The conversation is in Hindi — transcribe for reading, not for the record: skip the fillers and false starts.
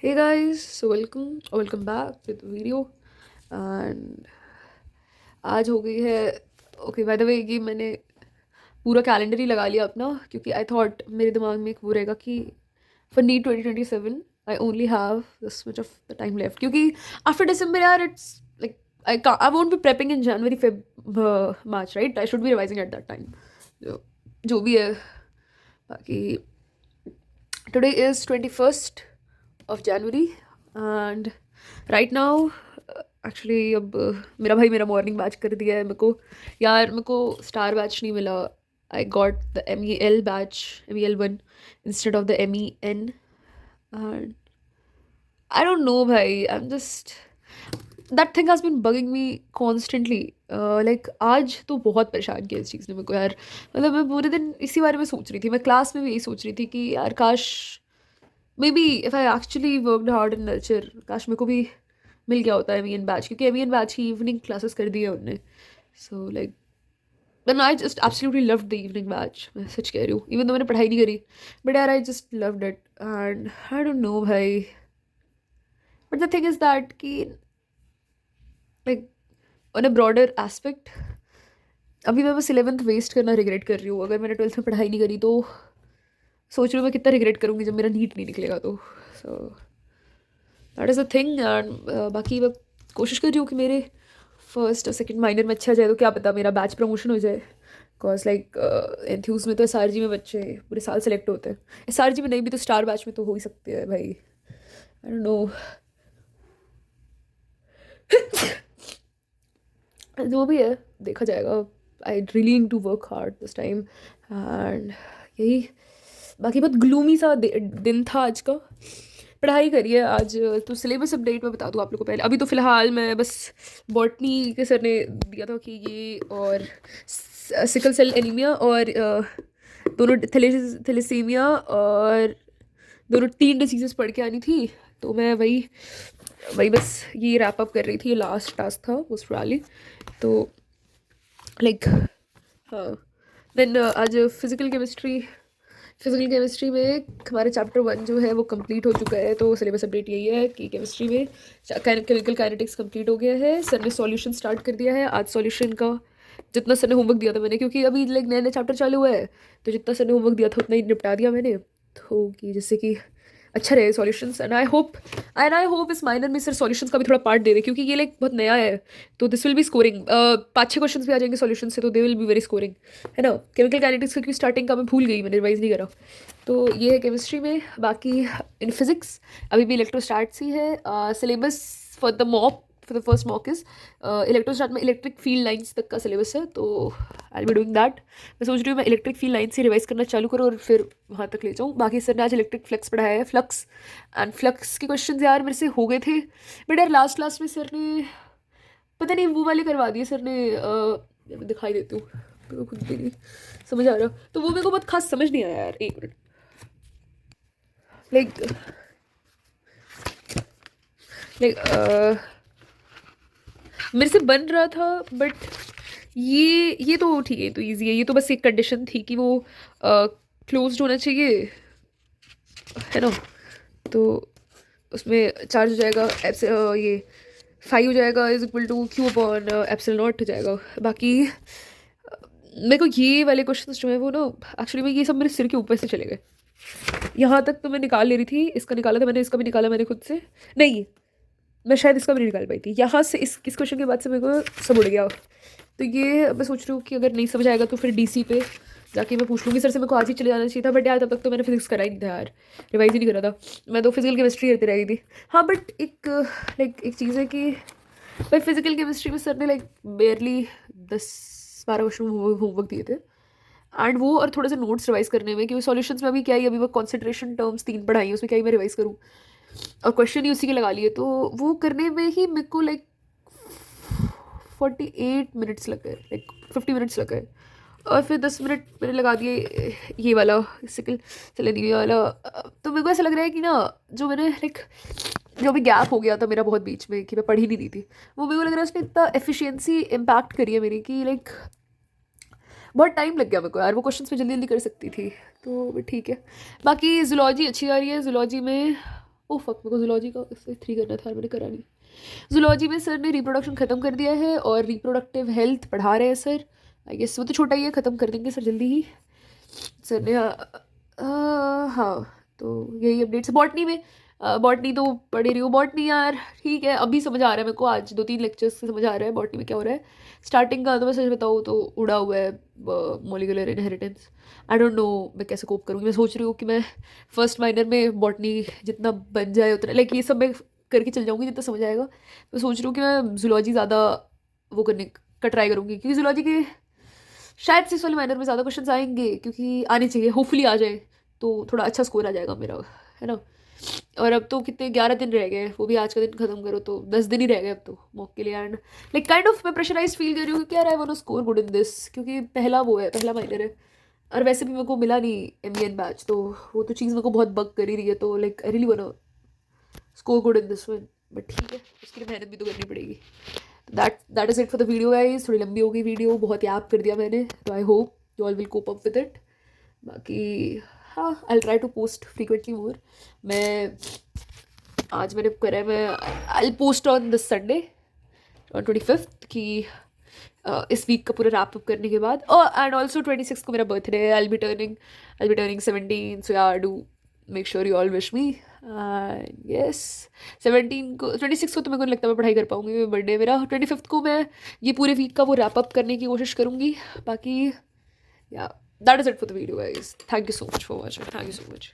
Hey guys, so welcome back to the video and आज हो गई है ओके बाय द वे कि मैंने पूरा कैलेंडर ही लगा लिया अपना क्योंकि आई थॉट मेरे दिमाग में एक वो रहेगा कि for NEET 2027 I only have this much of the time left क्योंकि आफ्टर दिसंबर यार it's like I won't be prepping in January Feb March right I should be revising at that time जो भी है बाकी today is 21st of January and right now actually अब मेरा भाई मेरा मॉर्निंग बैच कर दिया है मेरे को स्टार बैच नहीं मिला I got the MEL badge MEL1 instead of the MEN and I don't know भाई I am just that thing has been bugging me constantly like आज तो बहुत परेशान किया इस चीज़ ने मेरे को यार मतलब मैं पूरे दिन इसी बारे में सोच रही थी मैं क्लास में भी यही सोच रही थी कि यार काश may be if I actually worked hard in nurture काश मेरे को भी मिल गया होता है MEN बैच क्योंकि MEN बैच ही इवनिंग क्लासेस कर दी है उनने so like then I just absolutely loved the evening batch मैं सच कह रही हूँ इवन तो मैंने पढ़ाई नहीं करी बट यार I just loved it and I don't know भाई but the thing is that कि like on a broader aspect अभी मैं बस 11th वेस्ट करना रिग्रेट कर रही हूँ अगर मैंने 12th में पढ़ाई नहीं करी तो सोच रही हूँ मैं कितना रिग्रेट करूँगी जब मेरा नीट नहीं निकलेगा तो so that is a thing and बाकी मैं कोशिश कर रही हूँ कि मेरे फर्स्ट और सेकंड माइनर में अच्छा जाए तो क्या पता मेरा बैच प्रमोशन हो जाए बिकॉज लाइक एंथ्यूज में तो SRG में बच्चे पूरे साल सेलेक्ट होते हैं SRG में नहीं भी तो स्टार बैच में तो हो ही सकते हैं भाई आई डोंट नो जो भी है देखा जाएगा I really need to work hard this time and यही बाकी बहुत ग्लूमी सा दिन था आज का पढ़ाई करिए आज तो सिलेबस अपडेट मैं बता दूँ आप लोगों को पहले अभी तो फ़िलहाल मैं बस बॉटनी के सर ने दिया था कि ये और सिकल सेल एनीमिया और दोनों थैलेसीमिया और दोनों 3 डिसीजेस पढ़ के आनी थी तो मैं वही वही बस ये रैप अप कर रही थी ये लास्ट टास्क था मोस्ट प्रोबेबली तो लाइक हाँ देन आज फिजिकल केमिस्ट्री में हमारा चैप्टर 1 जो है वो कंप्लीट हो चुका है तो सिलेबस अपडेट यही है कि केमिस्ट्री में केमिकल काइनेटिक्स कंप्लीट हो गया है सर ने सॉल्यूशन स्टार्ट कर दिया है आज सॉल्यूशन का जितना सर ने होमवर्क दिया था मैंने क्योंकि अभी लाइक नया नया चैप्टर चालू हुआ है तो जितना सर ने होमवर्क दिया था उतना ही निपटा दिया मैंने तो कि जिससे कि अच्छा रहे सॉल्यूशंस एंड आई होप इस माइनर में सर सॉल्यूशंस का भी थोड़ा पार्ट दे दे क्योंकि ये लाइक बहुत नया है तो this will be scoring 5-6 question भी आ जाएंगे सॉल्यूशन से तो they will be very scoring है ना केमिकल काइनेटिक्स क्योंकि स्टार्टिंग का मैं भूल गई मैंने रिवाइज नहीं करा तो ये है केमिस्ट्री में बाकी इन फिजिक्स अभी भी इलेक्ट्रोस्टैट्स ही है syllabus for the first mock is electrostat में इलेक्ट्रिक फील्ड लाइंस तक का सिलेबस है तो आई बी डूइंग दैट मैं सोच रही हूँ मैं इलेक्ट्रिक फील्ड लाइन से रिवाइज करना चालू करूँ और फिर वहाँ तक ले जाऊँ बाकी सर ने आज इलेक्ट्रिक फ्लक्स पढ़ाया है फ्लक्स के क्वेश्चन यार मेरे से हो गए थे बट यार लास्ट लास्ट में सर ने पता नहीं वो वाले करवा दिए सर ने मैं दिखाई देती हूँ मेरे को खुद भी नहीं समझ आ रहा तो वो मेरे को बहुत खास समझ नहीं आया यार एक मिनट लाइक लाइक मेरे से बन रहा था बट ये तो ठीक है तो इजी है ये तो बस एक कंडीशन थी कि वो क्लोज्ड होना चाहिए है ना तो उसमें चार्ज हो जाएगा ये 5 हो जाएगा is equal to Q upon epsilon naught हो जाएगा बाकी मेरे को ये वाले क्वेश्चन जो है वो ना एक्चुअली में ये सब मेरे सिर के ऊपर से चले गए यहाँ तक तो मैं निकाल ले रही थी इसका निकाला था मैंने इसका भी निकाला मैंने खुद से नहीं मैं शायद इसका भी नहीं निकाल पाई थी यहाँ से इस क्वेश्चन के बाद से मेरे को सब उड़ गया तो ये मैं सोच रही हूँ कि अगर नहीं समझ आएगा तो फिर DC पे जाके मैं पूछ लूँगी सर से मेरे को आज ही चले जाना चाहिए था बट यार तब तक तो मैंने फिजिक्स करा ही नहीं था यार रिवाइज ही नहीं करा था मैं तो फिजिकल केमिस्ट्री करती रही थी हाँ बट एक चीज़ है कि भाई फिजिकल केमिस्ट्री में सर ने लाइक बेयरली 10-12 क्वेश्चन होमवर्क दिए थे एंड वो और थोड़े से नोट्स रिवाइज करने में क्योंकि सॉल्यूशंस में अभी क्या ही अभी वो कॉन्सेंट्रेशन टर्म्स 3 पढ़ाई है उसमें क्या ही मैं रिवाइज करूँ और क्वेश्चन ही उसी के लगा लिए तो वो करने में ही मेरे को लाइक 48 मिनट्स लग गए लाइक 50 मिनट्स लग गए और फिर 10 मिनट मैंने लगा दिए ये वाला सिकल सेलेनिया वाला तो मेरे को ऐसा लग रहा है कि ना जो मैंने लाइक जो भी गैप हो गया था मेरा बहुत बीच में कि मैं पढ़ ही नहीं दी थी वो मेरे को लग रहा है उसने इतना एफिशिएंसी इम्पैक्ट करी है मेरी कि लाइक बहुत टाइम लग गया मेरे को यार वो क्वेश्चंस में जल्दी जल्दी कर सकती थी तो ठीक है बाकी जूलॉजी अच्छी आ रही है जूलॉजी में ओह फक, मेरे को जूलॉजी का 3 करना था, मैंने करा नहीं। जूलॉजी में सर ने रिप्रोडक्शन ख़त्म कर दिया है और रिप्रोडक्टिव हेल्थ पढ़ा रहे हैं सर। आई गेस वो तो छोटा ही है, ख़त्म कर देंगे सर जल्दी ही सर ने। हाँ, तो यही अपडेट्स। बॉटनी में बॉटनी तो पढ़ रही हूँ। बॉटनी यार ठीक है, अभी समझ आ रहा है मेरे को, आज 2-3 लेक्चर्स से समझ आ रहा है बॉटनी में क्या हो रहा है। स्टार्टिंग का तो मैं सच बताऊँ तो उड़ा हुआ है molecular inheritance. I don't no मैं कैसे कोप करूँगी। मैं सोच रही हूँ कि मैं फर्स्ट माइनर में बॉटनी जितना बन जाए उतना, लाइक ये सब मैं करके चल जाऊँगी जितना समझ आएगा। मैं सोच रही हूँ कि मैं जूलॉजी ज़्यादा वो करने का ट्राई करूँगी, क्योंकि जूलॉजी के शायद से इस वाले माइनर में ज़्यादा क्वेश्चंस आएंगे, क्योंकि आने चाहिए, होपफुली आ जाए तो थोड़ा अच्छा स्कोर आ जाएगा मेरा, है ना। और अब तो कितने 11 दिन रह गए, वो भी आज का दिन खत्म करो तो 10 दिन ही रह गए अब तो मॉक के लिए। एंड लाइक काइंड ऑफ मैं प्रेशराइज फील कर रही हूँ कि यार I want to score good in this, क्योंकि पहला वो है, पहला माइनर है। और वैसे भी मेरे को मिला नहीं MBN बैच, तो वो तो चीज़ मेरे को बहुत बग कर ही रही है, तो like I really want to score good in this one. But ठीक है, उसके लिए मेहनत भी तो करनी पड़ेगी। That is it for the video guys. थोड़ी लंबी हो गई वीडियो, बहुत याद कर दिया मैंने, तो I hope you all will cope up with it. बाकी हाँ, I try to post frequently more. मैं आज मैंने करा है, मैं I post on this Sunday on 25th कि इस वीक का पूरा रैप अप करने के बाद। एंड ऑल्सो 26 को मेरा बर्थडे है। आई बी टर्निंग 17, सो या do make sure you all wish me. Yes, 17 को, 26 को तो मेरे को नहीं लगता मैं पढ़ाई कर पाऊँगी, बर्थडे मेरा। 25th को मैं ये पूरे वीक का वो रैप अप करने की कोशिश करूँगी। बाकी या that is it for the video guys. Thank you so much for watching, thank you so much.